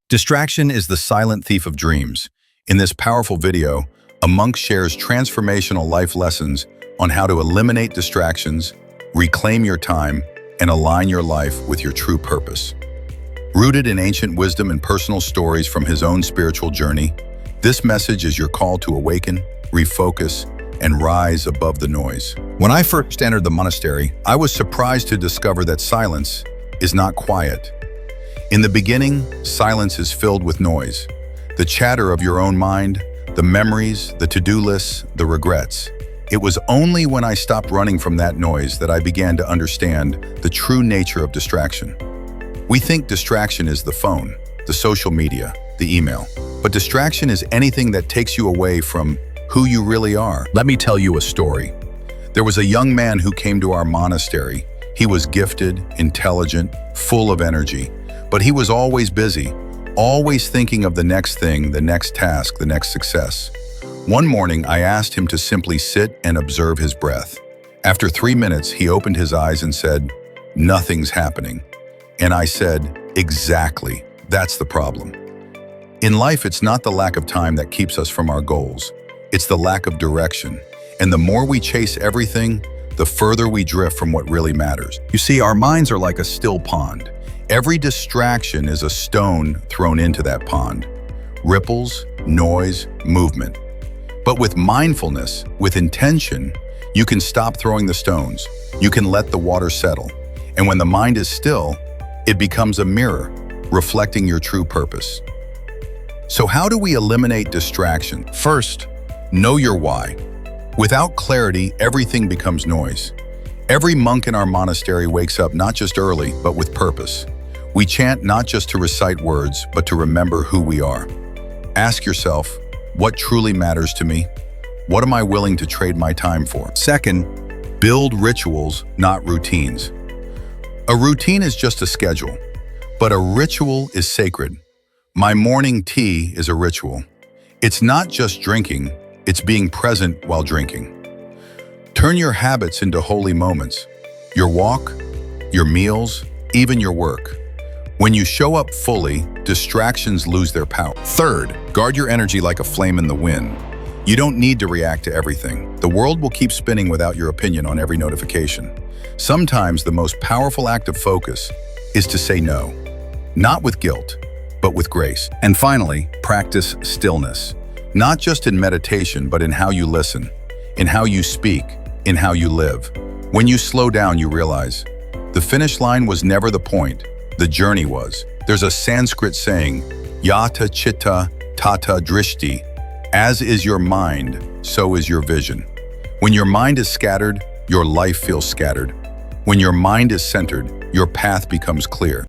Distraction is the silent thief of dreams. In this powerful video, a monk shares transformational life lessons on how to eliminate distractions, reclaim your time, and align your life with your true purpose. Rooted in ancient wisdom and personal stories from his own spiritual journey, this message is your call to awaken, refocus, and rise above the noise. When I first entered the monastery, I was surprised to discover that silence is not quiet. In the beginning, silence is filled with noise. The chatter of your own mind, the memories, the to-do lists, the regrets. It was only when I stopped running from that noise that I began to understand the true nature of distraction. We think distraction is the phone, the social media, the email. But distraction is anything that takes you away from who you really are. Let me tell you a story. There was a young man who came to our monastery. He was gifted, intelligent, full of energy. But he was always busy, always thinking of the next thing, the next task, the next success. One morning, I asked him to simply sit and observe his breath. After 3 minutes, he opened his eyes and said, "Nothing's happening." And I said, "Exactly, that's the problem." In life, it's not the lack of time that keeps us from our goals. It's the lack of direction. And the more we chase everything, the further we drift from what really matters. You see, our minds are like a still pond. Every distraction is a stone thrown into that pond. Ripples, noise, movement. But with mindfulness, with intention, you can stop throwing the stones. You can let the water settle. And when the mind is still, it becomes a mirror, reflecting your true purpose. So how do we eliminate distraction? First, know your why. Without clarity, everything becomes noise. Every monk in our monastery wakes up not just early, but with purpose. We chant not just to recite words, but to remember who we are. Ask yourself, what truly matters to me? What am I willing to trade my time for? Second, build rituals, not routines. A routine is just a schedule, but a ritual is sacred. My morning tea is a ritual. It's not just drinking, it's being present while drinking. Turn your habits into holy moments. Your walk, your meals, even your work. When you show up fully, distractions lose their power. Third, guard your energy like a flame in the wind. You don't need to react to everything. The world will keep spinning without your opinion on every notification. Sometimes the most powerful act of focus is to say no. Not with guilt, but with grace. And finally, practice stillness. Not just in meditation, but in how you listen, in how you speak, in how you live. When you slow down, you realize the finish line was never the point. The journey was. There's a Sanskrit saying, Yata chitta tata drishti. As is your mind, so is your vision. When your mind is scattered, your life feels scattered. When your mind is centered, your path becomes clear.